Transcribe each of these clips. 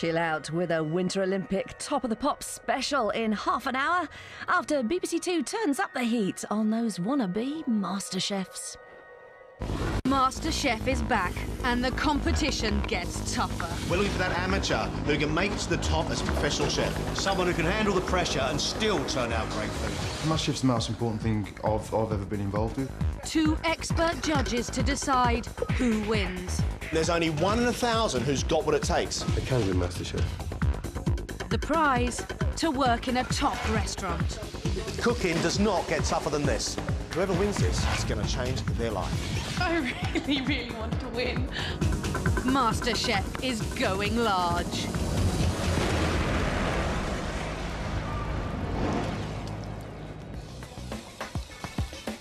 chill out with a Winter Olympic Top of the Pops special in half an hour after BBC Two turns up the heat on those wannabe MasterChefs. MasterChef is back and the competition gets tougher. We're looking for that amateur who can make it to the top as a professional chef. Someone who can handle the pressure and still turn out great food. MasterChef's the most important thing I've ever been involved with. 2 expert judges to decide who wins. There's only 1 in 1,000 who's got what it takes. I can win MasterChef. The prize, to work in a top restaurant. Cooking does not get tougher than this. Whoever wins this is going to change their life. I really, really want to win. MasterChef is going large.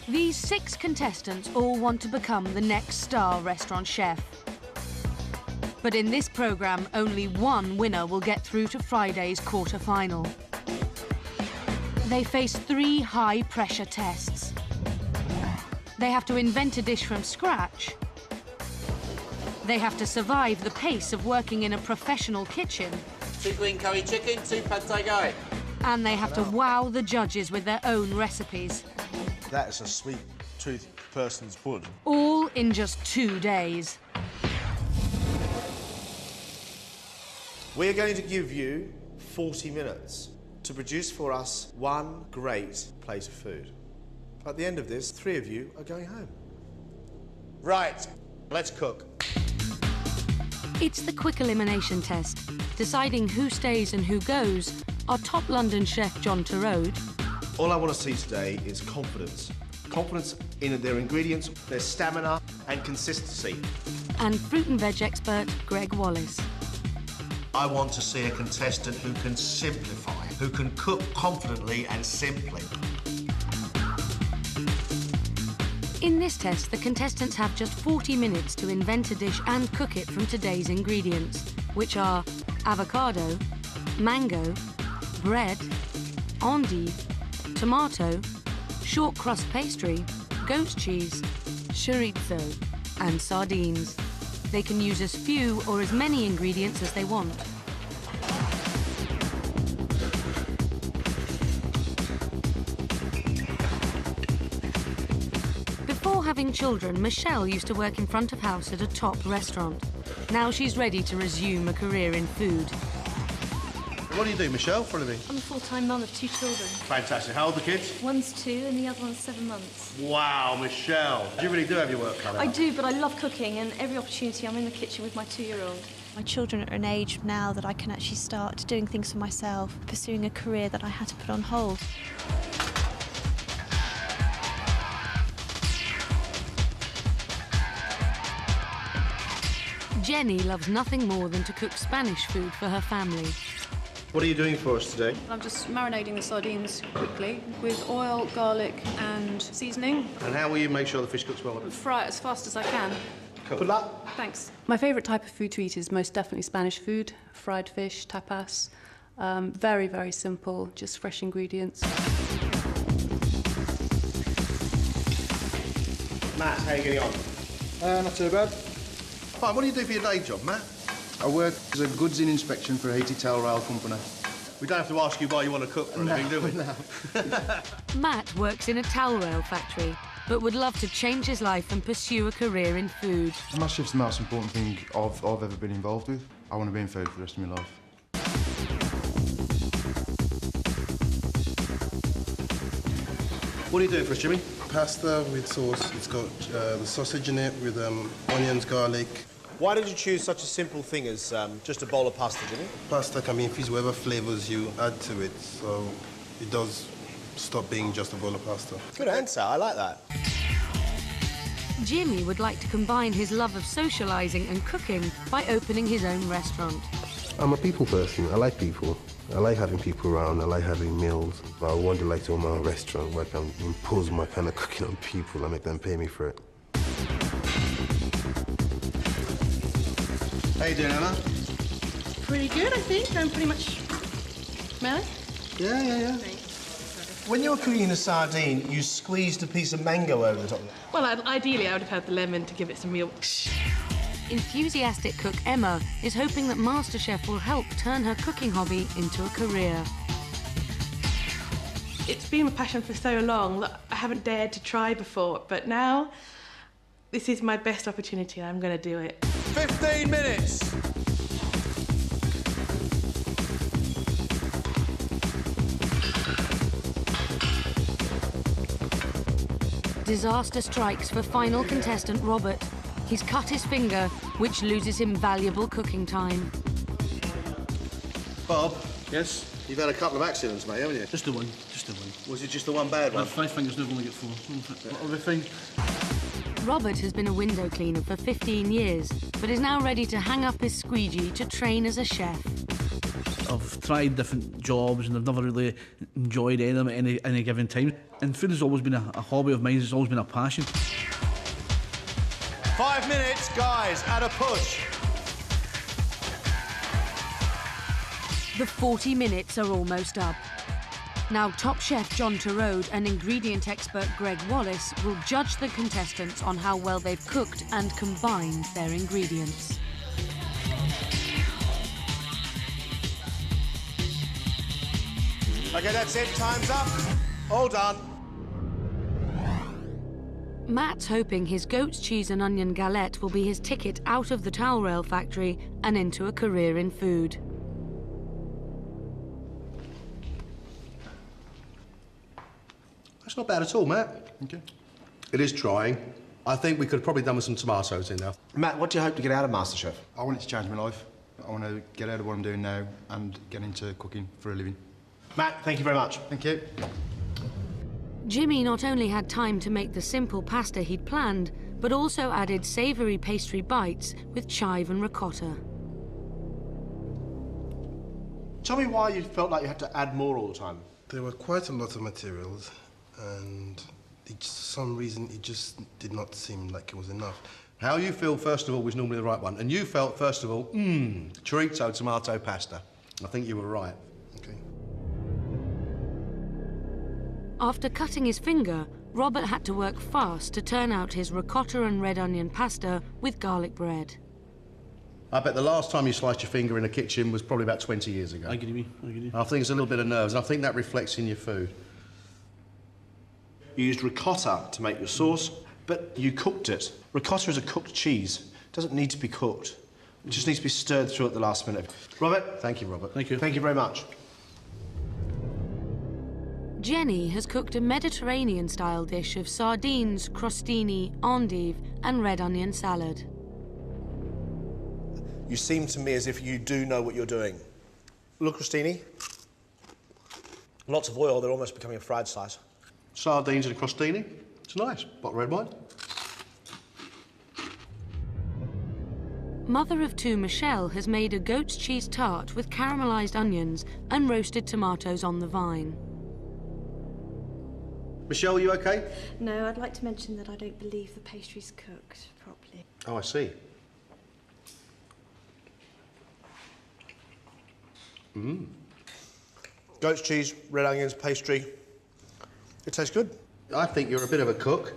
These 6 contestants all want to become the next star restaurant chef. But in this programme, only 1 winner will get through to Friday's quarter-final. They face 3 high-pressure tests. They have to invent a dish from scratch. They have to survive the pace of working in a professional kitchen. 2 green curry chicken, 2 pad thai curry. And they have to wow the judges with their own recipes. That is a sweet tooth person's food. All in just 2 days. We're going to give you 40 minutes to produce for us 1 great plate of food. At the end of this, 3 of you are going home. Right, let's cook. It's the quick elimination test. Deciding who stays and who goes are top London chef John Turode. All I want to see today is confidence. Confidence in their ingredients, their stamina and consistency. And fruit and veg expert Greg Wallace. I want to see a contestant who can simplify, who can cook confidently and simply. In this test, the contestants have just 40 minutes to invent a dish and cook it from today's ingredients, which are avocado, mango, bread, endive, tomato, short crust pastry, goat cheese, chorizo, and sardines. They can use as few or as many ingredients as they want. Before having children, Michelle used to work in front of house at a top restaurant. Now she's ready to resume a career in food. What do you do, Michelle, for a living? I'm a full-time mum of 2 children. Fantastic. How old are the kids? One's 2 and the other one's 7 months. Wow, Michelle. You really do have your work cut out. I do, but I love cooking, and every opportunity I'm in the kitchen with my 2-year-old. My children are at an age now that I can actually start doing things for myself, pursuing a career that I had to put on hold. Jenny loves nothing more than to cook Spanish food for her family. What are you doing for us today? I'm just marinating the sardines quickly with oil, garlic and seasoning. And how will you make sure the fish cooks well? Fry it as fast as I can. Cool. Good luck. Thanks. My favourite type of food to eat is most definitely Spanish food, fried fish, tapas. Very, very simple, just fresh ingredients. Matt, how are you getting on? Not too bad. Fine, what do you do for your day job, Matt? I work as a goods in inspection for a heated towel rail company. We don't have to ask you why you want to cook for a living, do we? No. Matt works in a towel rail factory, but would love to change his life and pursue a career in food. MasterChef's the most important thing I've ever been involved with. I want to be in food for the rest of my life. What are you doing for us, Jimmy? Pasta with sauce. It's got the sausage in it with onions, garlic. Why did you choose such a simple thing as just a bowl of pasta, Jimmy? Pasta can be infused whatever flavours you add to it, so it does stop being just a bowl of pasta. Good answer, I like that. Jimmy would like to combine his love of socialising and cooking by opening his own restaurant. I'm a people person. I like people. I like having people around. I like having meals. But I want to like to own my own restaurant where I can impose my kind of cooking on people and make them pay me for it. How you doing, Emma? Pretty good, I think. I'm pretty much... Melly? Yeah. When you were cooking a sardine, you squeezed a piece of mango over the top of it. Well, ideally, I would have had the lemon to give it some real... enthusiastic cook Emma is hoping that MasterChef will help turn her cooking hobby into a career. It's been a passion for so long that I haven't dared to try before, but now this is my best opportunity and I'm going to do it. 15 minutes! Disaster strikes for final contestant Robert. He's cut his finger, which loses him valuable cooking time. Bob? Yes? You've had a couple of accidents, mate, haven't you? Just the one, just the one. Was it just the one bad one? 5 fingers, never only get 4. What other thing? Robert has been a window cleaner for 15 years, but is now ready to hang up his squeegee to train as a chef. I've tried different jobs and I've never really enjoyed any of them at any given time. And food has always been a hobby of mine, it's always been a passion. 5 minutes, guys, at a push. The 40 minutes are almost up. Now top chef John Turode and ingredient expert Greg Wallace will judge the contestants on how well they've cooked and combined their ingredients. OK, that's it, time's up. All done. Matt's hoping his goat's cheese and onion galette will be his ticket out of the towel rail factory and into a career in food. That's not bad at all, Matt. Okay. It is trying. I think we could have probably done with some tomatoes in there. Matt, what do you hope to get out of MasterChef? I want it to change my life. I want to get out of what I'm doing now and get into cooking for a living. Matt, thank you very much. Thank you. Jimmy not only had time to make the simple pasta he'd planned, but also added savoury pastry bites with chive and ricotta. Tell me why you felt like you had to add more all the time. There were quite a lot of materials, and for some reason it just did not seem like it was enough. How you feel, first of all, was normally the right one. And you felt, first of all, chorizo tomato pasta. I think you were right. Okay. After cutting his finger, Robert had to work fast to turn out his ricotta and red onion pasta with garlic bread. I bet the last time you sliced your finger in a kitchen was probably about 20 years ago. I agree. I think it's a little bit of nerves, and I think that reflects in your food. You used ricotta to make your sauce, but you cooked it. Ricotta is a cooked cheese. It doesn't need to be cooked. It just needs to be stirred through at the last minute. Robert? Thank you, Robert. Thank you. Thank you very much. Jenny has cooked a Mediterranean-style dish of sardines, crostini, endive and red onion salad. You seem to me as if you do know what you're doing. Look, crostini. Lots of oil, they're almost becoming a fried slice. Sardines and crostini. It's nice. Bottle of red wine. Mother of two Michelle has made a goat's cheese tart with caramelised onions and roasted tomatoes on the vine. Michelle, are you okay? No, I'd like to mention that I don't believe the pastry's cooked properly. Oh, I see. Goat's cheese, red onions, pastry. It tastes good. I think you're a bit of a cook.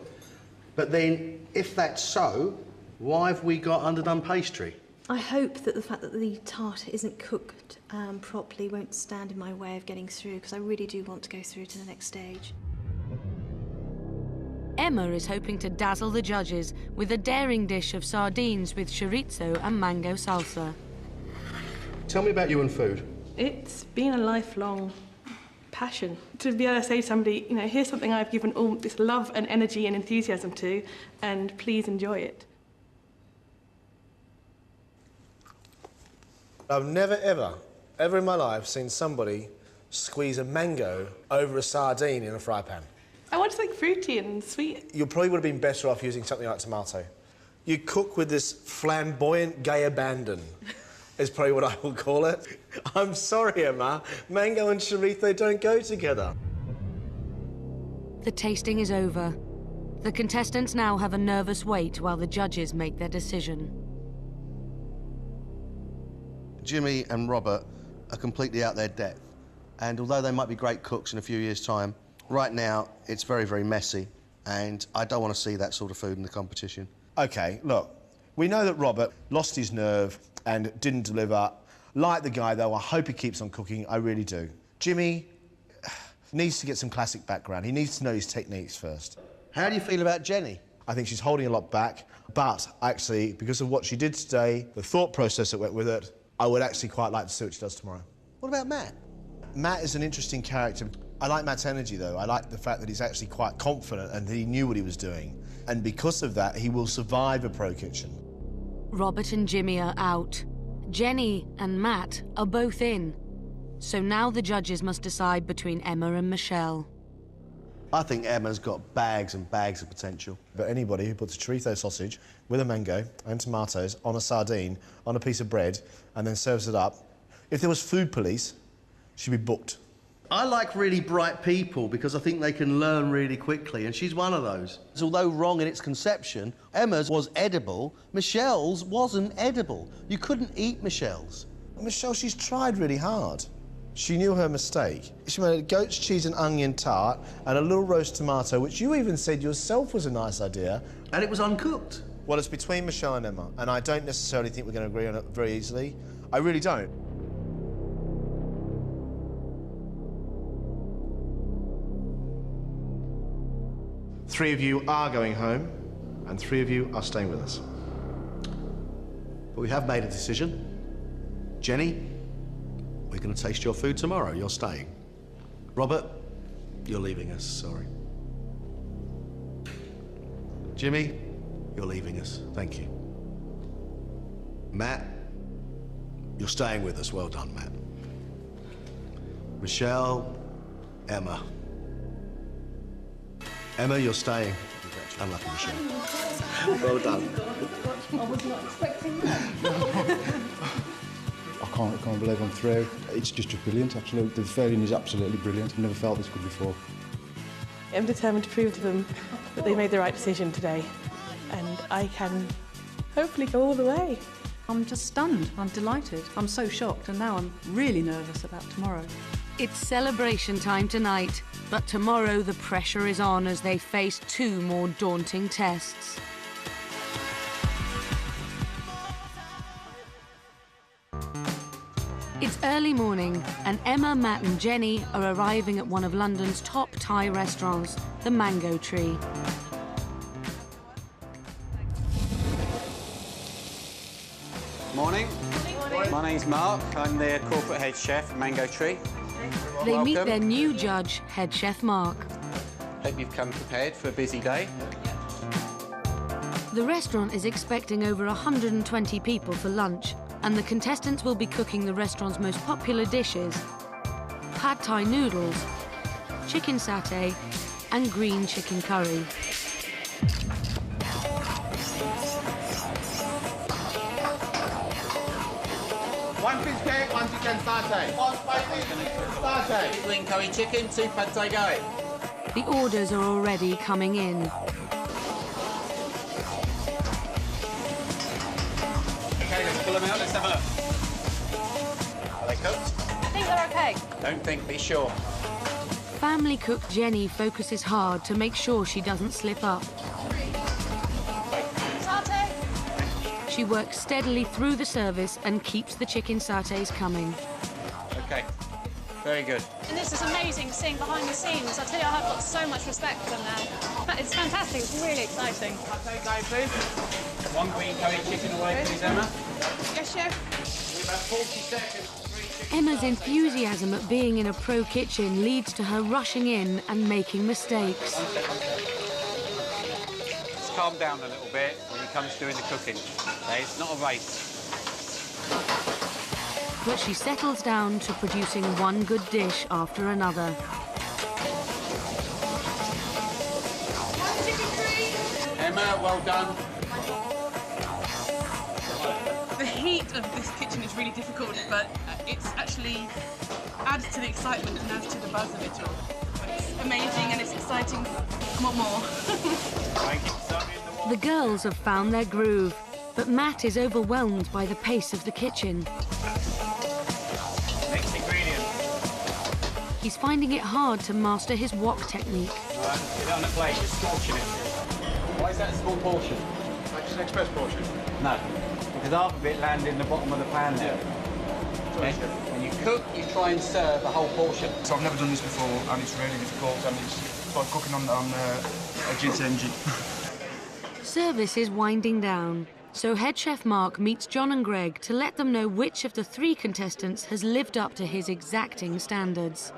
But then, if that's so, why have we got underdone pastry? I hope that the fact that the tart isn't cooked properly won't stand in my way of getting through, because I really do want to go through to the next stage. Emma is hoping to dazzle the judges with a daring dish of sardines with chorizo and mango salsa. Tell me about you and food. It's been a lifelong passion. To be able to say to somebody, you know, here's something I've given all this love and energy and enthusiasm to, and please enjoy it. I've never, ever in my life seen somebody squeeze a mango over a sardine in a fry pan. I want something fruity and sweet. You probably would have been better off using something like tomato. You cook with this flamboyant gay abandon, is probably what I will call it. I'm sorry, Emma. Mango and chorizo don't go together. The tasting is over. The contestants now have a nervous wait while the judges make their decision. Jimmy and Robert are completely out their depth. And although they might be great cooks in a few years' time, right now it's very, very messy. And I don't want to see that sort of food in the competition. OK, look, We know that Robert lost his nerve and didn't deliver. Like the guy, though, I hope he keeps on cooking. I really do. Jimmy needs to get some classic background. He needs to know his techniques first. How do you feel about Jenny? I think she's holding a lot back, but actually, because of what she did today, the thought process that went with it, I would actually quite like to see what she does tomorrow. What about Matt? Matt is an interesting character. I like Matt's energy, though. I like the fact that he's actually quite confident and he knew what he was doing. And because of that, he will survive a pro kitchen. Robert and Jimmy are out. Jenny and Matt are both in. So now the judges must decide between Emma and Michelle. I think Emma's got bags and bags of potential. But anybody who puts a chorizo sausage with a mango and tomatoes on a sardine on a piece of bread and then serves it up, if there was food police, she'd be booked. I like really bright people because I think they can learn really quickly, and she's one of those. Although wrong in its conception, Emma's was edible, Michelle's wasn't edible. You couldn't eat Michelle's. Michelle, she's tried really hard. She knew her mistake. She made a goat's cheese and onion tart and a little roast tomato, which you even said yourself was a nice idea. And it was uncooked. Well, it's between Michelle and Emma, and I don't necessarily think we're going to agree on it very easily. I really don't. Three of you are going home, and 3 of you are staying with us. But we have made a decision. Jenny, we're going to taste your food tomorrow. You're staying. Robert, you're leaving us. Sorry. Jimmy, you're leaving us. Thank you. Matt, you're staying with us. Well done, Matt. Michelle, Emma. Emma, you're staying. Unlucky, Michelle. Well done. I was not expecting that. I can't believe I'm through. It's just brilliant, actually. The feeling is absolutely brilliant. I've never felt this good before. I'm determined to prove to them that they made the right decision today, and I can hopefully go all the way. I'm just stunned. I'm delighted. I'm so shocked, and now I'm really nervous about tomorrow. It's celebration time tonight, but tomorrow the pressure is on as they face 2 more daunting tests. It's early morning, and Emma, Matt and Jenny are arriving at one of London's top Thai restaurants, the Mango Tree. Morning. My name's Mark. I'm the corporate head chef at Mango Tree. They meet Welcome. their new judge, head chef Mark. Hope you've come prepared for a busy day. The restaurant is expecting over 120 people for lunch, and the contestants will be cooking the restaurant's most popular dishes: pad thai noodles, chicken satay, and green chicken curry. One fish cake, 1 chicken satay. 1 spicy satay. Green curry chicken, 2 pad thai gai. The orders are already coming in. Okay, let's pull them out. Let's have a look. Are they cooked? I think they're okay. Don't think, be sure. Family cook Jenny focuses hard to make sure she doesn't slip up. Satay. She works steadily through the service and keeps the chicken satays coming. Okay, very good. And this is amazing seeing behind the scenes. I tell you, I've got so much respect for them now. It's fantastic. It's really exciting. Pad thai gai, please. 1 green curry chicken away, please, Emma. Yes, chef. About 40 seconds. Emma's enthusiasm at being in a pro kitchen leads to her rushing in and making mistakes. Just calm down a little bit when it comes to doing the cooking. Okay, it's not a race. But she settles down to producing one good dish after another. Emma, well done. The heat of this kitchen is really difficult, but it's actually adds to the excitement and adds to the buzz of it all. It's amazing and it's exciting. I want more. Thank you. The girls have found their groove, but Matt is overwhelmed by the pace of the kitchen. Next ingredient. He's finding it hard to master his wok technique. All right, get it on a plate, just scorching it. Why is that a small portion? an express portion? No, because half of it landed in the bottom of the pan there. When you cook, you try and serve the whole portion. So I've never done this before, and it's really difficult, and it's like cooking on a jet engine. Service is winding down, so head chef Mark meets John and Greg to let them know which of the 3 contestants has lived up to his exacting standards.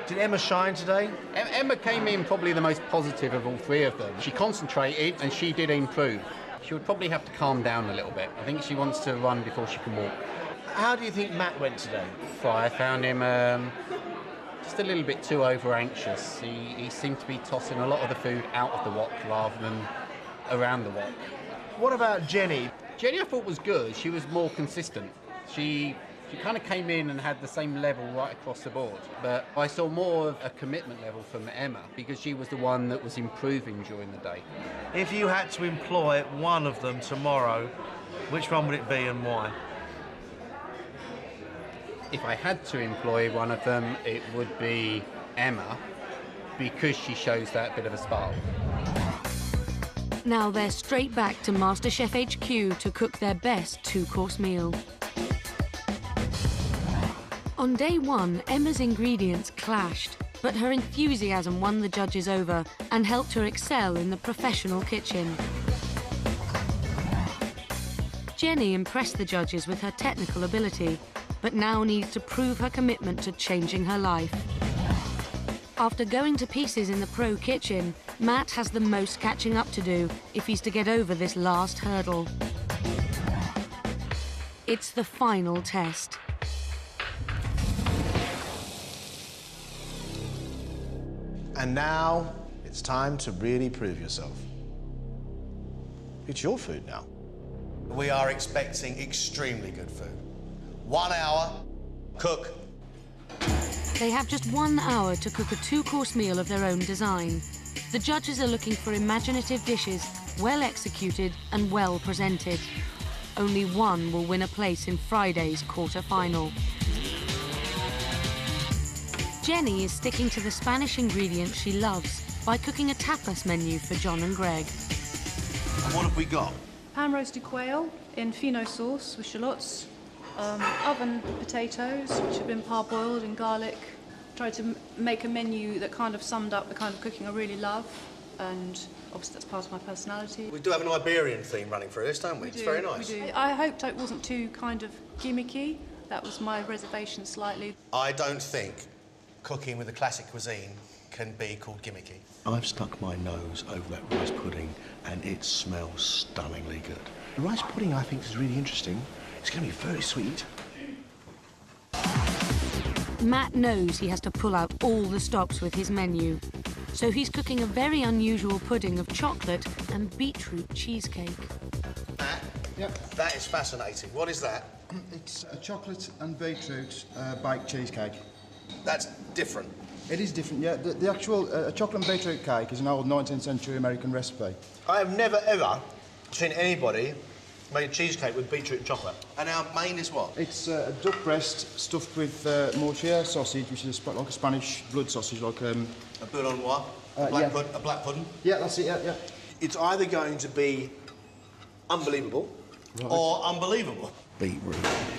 Did Emma shine today? Emma came in probably the most positive of all 3 of them. She concentrated and she did improve. She would probably have to calm down a little bit. I think she wants to run before she can walk. How do you think Matt went today? I found him just a little bit too over-anxious. He seemed to be tossing a lot of the food out of the wok rather than around the wok. What about Jenny? Jenny I thought was good. She was more consistent. She kind of came in and had the same level right across the board. But I saw more of a commitment level from Emma because she was the one that was improving during the day. If you had to employ one of them tomorrow, which one would it be and why? If I had to employ one of them, it would be Emma, because she shows that bit of a spark. Now they're straight back to MasterChef HQ to cook their best 2-course meal. On day 1, Emma's ingredients clashed, but her enthusiasm won the judges over and helped her excel in the professional kitchen. Jenny impressed the judges with her technical ability, but now needs to prove her commitment to changing her life. After going to pieces in the pro kitchen, Matt has the most catching up to do if he's to get over this last hurdle. It's the final test. And now it's time to really prove yourself. It's your food now. We are expecting extremely good food. 1 hour, cook. They have just 1 hour to cook a 2-course meal of their own design. The judges are looking for imaginative dishes, well executed and well presented. Only one will win a place in Friday's quarter-final. Jenny is sticking to the Spanish ingredients she loves by cooking a tapas menu for John and Greg. And what have we got? Pan-roasted quail in fino sauce with shallots, oven potatoes, which have been parboiled in garlic. Tried to make a menu that kind of summed up the kind of cooking I really love, and obviously that's part of my personality. We do have an Iberian theme running through this, don't we? It's very nice. We do. I hoped it wasn't too kind of gimmicky. That was my reservation slightly. I don't think cooking with the classic cuisine can be called gimmicky. I've stuck my nose over that rice pudding and it smells stunningly good. The rice pudding, I think, is really interesting. It's going to be very sweet. Matt knows he has to pull out all the stops with his menu, so he's cooking a very unusual pudding of chocolate and beetroot cheesecake. Matt, that is fascinating. What is that? It's a chocolate and beetroot baked cheesecake. That's different. It is different, yeah. The actual chocolate and beetroot cake is an old 19th century American recipe. I have never, ever seen anybody make a cheesecake with beetroot and chocolate. And our main is what? It's a duck breast stuffed with mortier sausage, which is like a Spanish blood sausage, like... A boulon noir? A black pudding? Yeah, that's it, yeah. It's either going to be unbelievable or unbelievable. Beetroot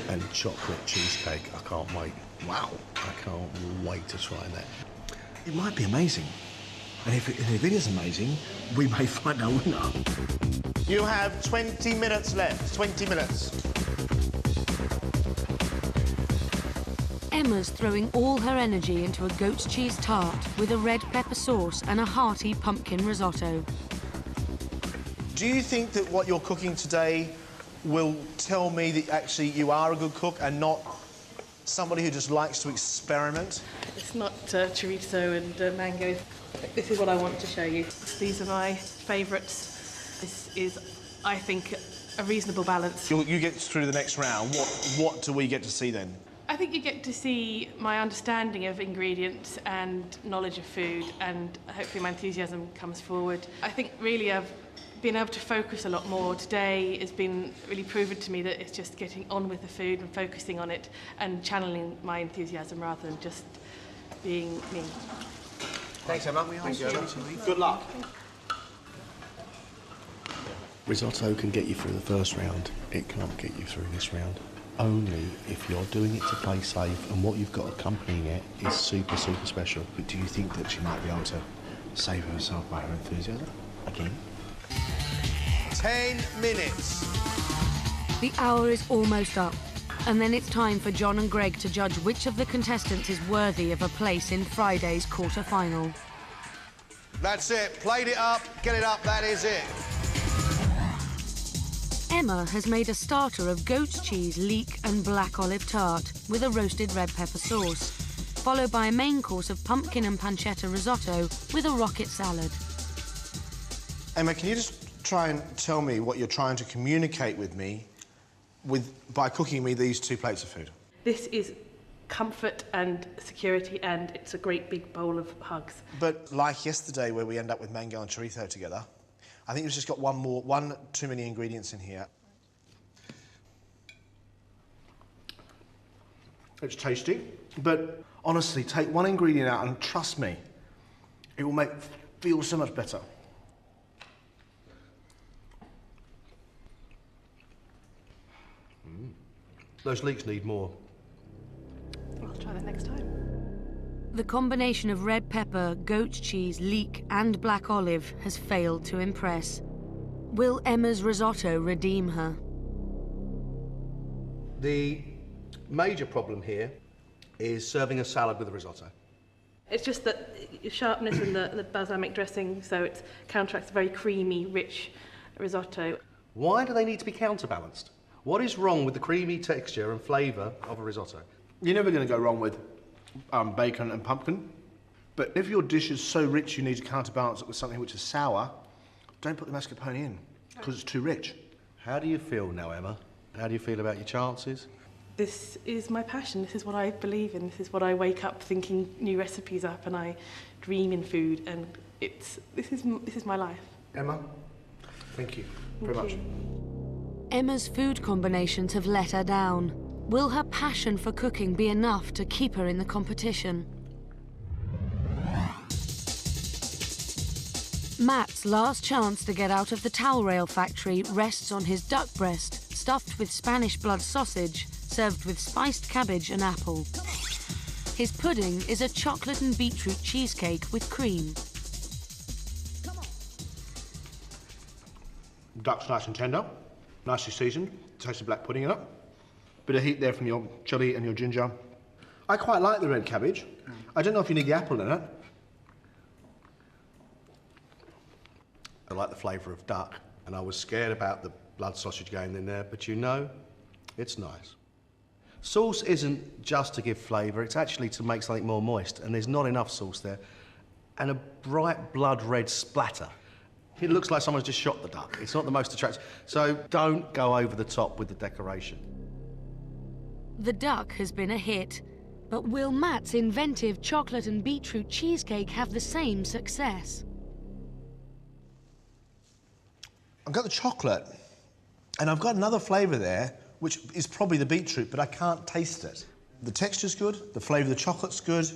and chocolate cheesecake. I can't wait. Wow. I can't wait to try that. It might be amazing. And if it is amazing, we may find our winner. You have 20 minutes left. 20 minutes. Emma's throwing all her energy into a goat's cheese tart with a red pepper sauce and a hearty pumpkin risotto. Do you think that what you're cooking today will tell me that actually you are a good cook and not somebody who just likes to experiment? It's not chorizo and mango. This is what I want to show you. These are my favourites. This is, I think, a reasonable balance. You get through the next round. What do we get to see then? I think you get to see my understanding of ingredients and knowledge of food, and hopefully my enthusiasm comes forward. I think really I've been able to focus a lot more. Today has been really proven to me that it's just getting on with the food and focusing on it and channeling my enthusiasm rather than just being me. Thanks, Emma. Thank you. Good luck. Risotto can get you through the first round. It can't get you through this round. Only if you're doing it to play safe and what you've got accompanying it is super, super special. But do you think that she might be able to save herself by her enthusiasm? Again? 10 minutes. The hour is almost up, and then it's time for John and Greg to judge which of the contestants is worthy of a place in Friday's quarter-final. That's it. Played it up, get it up, that is it. Emma has made a starter of goat's cheese, leek and black olive tart with a roasted red pepper sauce, followed by a main course of pumpkin and pancetta risotto with a rocket salad. Emma, can you just try and tell me what you're trying to communicate with me by cooking me these 2 plates of food? This is comfort and security, and it's a great big bowl of hugs. But like yesterday where we end up with mango and chorizo together, I think you've just got one too many ingredients in here. It's tasty, but honestly, take one ingredient out and trust me, it will make feel so much better. Those leeks need more. I'll try that next time. The combination of red pepper, goat's cheese, leek and black olive has failed to impress. Will Emma's risotto redeem her? The major problem here is serving a salad with a risotto. It's just that sharpness in the balsamic dressing, so it counteracts a very creamy, rich risotto. Why do they need to be counterbalanced? What is wrong with the creamy texture and flavour of a risotto? You're never going to go wrong with bacon and pumpkin, but if your dish is so rich you need to counterbalance it with something which is sour, don't put the mascarpone in, because it's too rich. How do you feel now, Emma? How do you feel about your chances? This is my passion. This is what I believe in. This is what I wake up thinking new recipes up, and I dream in food, and this is my life. Emma, thank you very much. Emma's food combinations have let her down. Will her passion for cooking be enough to keep her in the competition? Matt's last chance to get out of the towel rail factory rests on his duck breast, stuffed with Spanish blood sausage, served with spiced cabbage and apple. His pudding is a chocolate and beetroot cheesecake with cream. Duck's nice and tender, nicely seasoned, taste of black pudding in it. Bit of heat there from your chilli and your ginger. I quite like the red cabbage. I don't know if you need the apple in it. I like the flavour of duck, and I was scared about the blood sausage going in there, but you know, it's nice. Sauce isn't just to give flavour, it's actually to make something more moist, and there's not enough sauce there. And a bright blood red splatter. It looks like someone's just shot the duck. It's not the most attractive. So don't go over the top with the decoration. The duck has been a hit, but will Matt's inventive chocolate and beetroot cheesecake have the same success? I've got the chocolate, and I've got another flavour there, which is probably the beetroot, but I can't taste it. The texture's good, the flavour of the chocolate's good,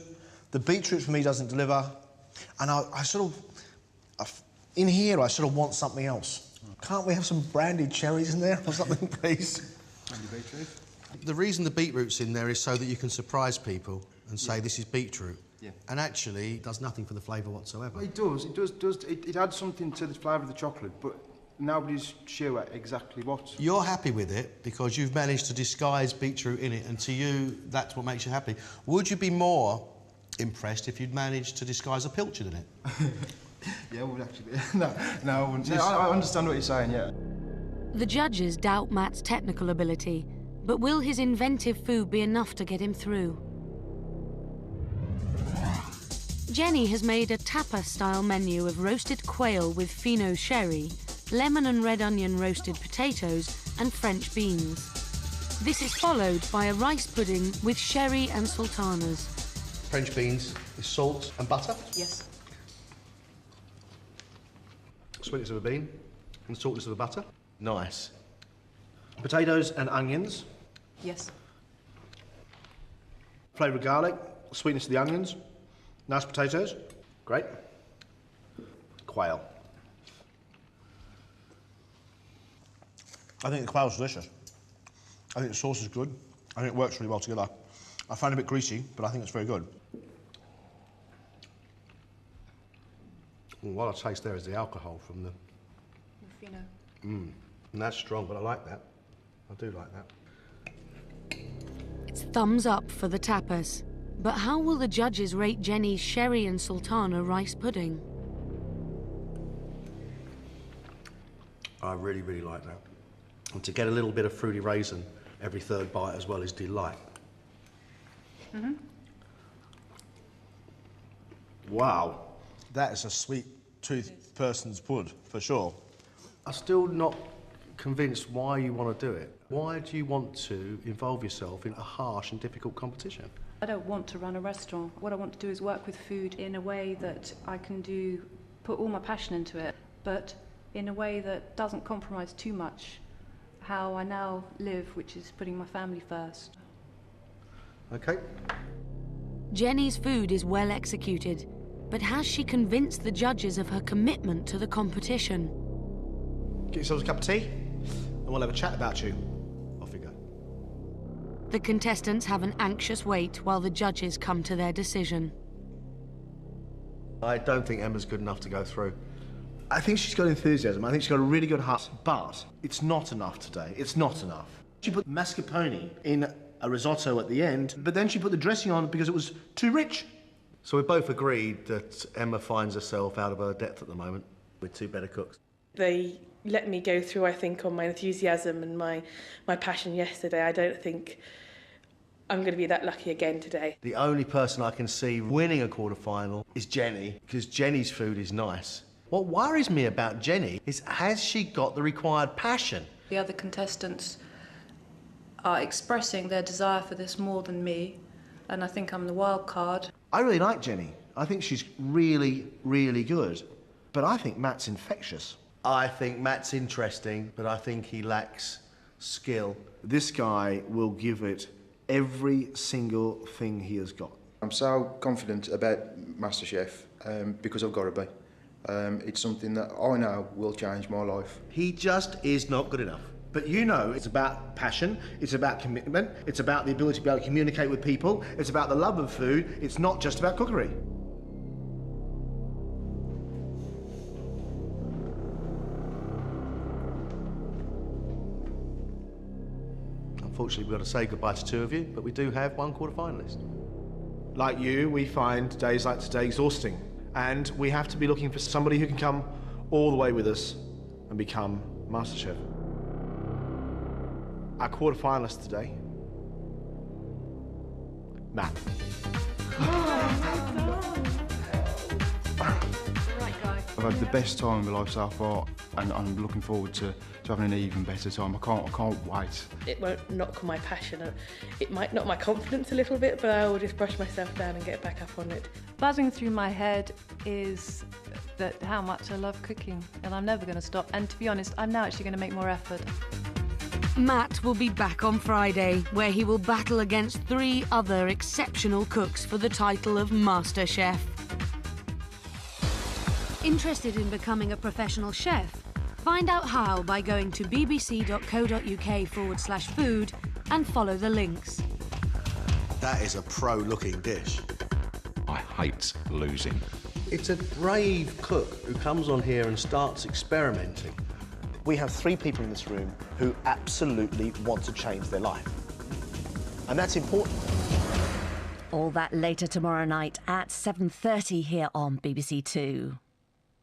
the beetroot for me doesn't deliver, and I sort of, in here, I sort of want something else. Can't we have some brandied cherries in there or something, please? Brandy beetroot? The reason the beetroot's in there is so that you can surprise people and say this is beetroot. Yeah. And actually, it does nothing for the flavour whatsoever. Well, it adds something to the flavour of the chocolate, but nobody's sure exactly what. You're happy with it because you've managed to disguise beetroot in it, and to you, that's what makes you happy. Would you be more impressed if you'd managed to disguise a pilchard in it? Yeah, I would actually. No, I wouldn't. No, I understand what you're saying, yeah. The judges doubt Matt's technical ability, but will his inventive food be enough to get him through? Jenny has made a tapas-style menu of roasted quail with Fino sherry, lemon and red onion roasted potatoes, and French beans. This is followed by a rice pudding with sherry and sultanas. French beans with salt and butter? Yes. Sweetness of a bean and saltness of the butter. Nice. Potatoes and onions. Yes. Flavour of garlic, sweetness of the onions, nice potatoes. Great. Quail. I think the quail's delicious. I think the sauce is good. I think it works really well together. I find it a bit greasy, but I think it's very good. Well, what I taste there is the alcohol from the... Fino. And that's strong, but I like that. I do like that. It's thumbs up for the tapas. But how will the judges rate Jenny's sherry and sultana rice pudding? I really, really like that. And to get a little bit of fruity raisin every third bite as well is delight. Wow. That is a sweet tooth person's pud, for sure. I'm still not convinced why you want to do it. Why do you want to involve yourself in a harsh and difficult competition? I don't want to run a restaurant. What I want to do is work with food in a way that I can put all my passion into it, but in a way that doesn't compromise too much how I now live, which is putting my family first. Okay. Jenny's food is well executed, but has she convinced the judges of her commitment to the competition? Get yourselves a cup of tea, and we'll have a chat about you. Off you go. The contestants have an anxious wait while the judges come to their decision. I don't think Emma's good enough to go through. I think she's got enthusiasm. I think she's got a really good heart, but it's not enough today. It's not enough. She put mascarpone in a risotto at the end, but then she put the dressing on because it was too rich. So we both agreed that Emma finds herself out of her depth at the moment with two better cooks. They let me go through, I think, on my enthusiasm and my passion yesterday. I don't think I'm going to be that lucky again today. The only person I can see winning a quarter-final is Jenny, because Jenny's food is nice. What worries me about Jenny is, has she got the required passion? The other contestants are expressing their desire for this more than me, and I think I'm the wild card. I really like Jenny. I think she's really, really good. But I think Matt's infectious. I think Matt's interesting, but I think he lacks skill. This guy will give it every single thing he has got. I'm so confident about MasterChef because I've got to be. It's something that I know will change my life. He just is not good enough. But you know, it's about passion, it's about commitment, it's about the ability to be able to communicate with people, it's about the love of food, it's not just about cookery. Unfortunately, we've got to say goodbye to two of you, but we do have one quarter-finalist. Like you, we find days like today exhausting, and we have to be looking for somebody who can come all the way with us and become MasterChef. Our quarter-finalist today, Matt. I've had the best time of my life so far, and I'm looking forward to having an even better time. I can't wait. It won't knock my passion. It might knock my confidence a little bit, but I will just brush myself down and get back up on it. Buzzing through my head is that how much I love cooking, and I'm never going to stop. And to be honest, I'm now actually going to make more effort. Matt will be back on Friday, where he will battle against 3 other exceptional cooks for the title of MasterChef. Interested in becoming a professional chef? Find out how by going to bbc.co.uk/food and follow the links. That is a pro-looking dish. I hate losing. It's a brave cook who comes on here and starts experimenting. We have 3 people in this room who absolutely want to change their life. And that's important. All that later tomorrow night at 7:30 here on BBC 2.